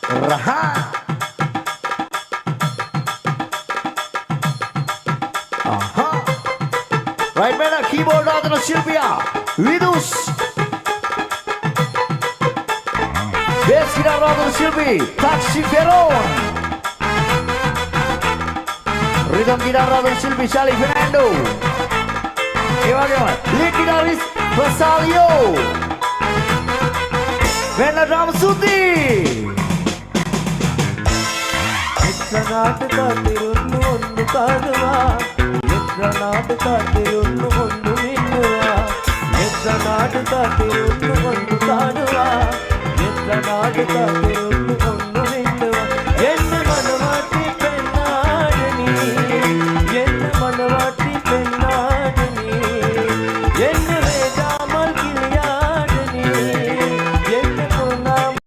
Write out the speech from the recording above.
Raha. Aha. Right man, keyboard on the Sylvia. Vidus. Bass guitar on the Sylvie. Taxi Veron. Rhythm guitar on the Sylvie. Charlie Fernando. Gimana? Lead guitarist Basalio. Band drum Suti. ನಾಟಕ ತಿರುನ್ನು ಒಂದು ಕಾಡುವ ಎತ್ರ ನಾಟಕ ತಿರುನ್ನು ಒಂದು ನಿಲ್ಲುವ ಎತ್ರ ನಾಟಕ ತಿರುನ್ನು ಒಂದು ಕಾಡುವ ಎತ್ರ ನಾಟಕ ತಿರು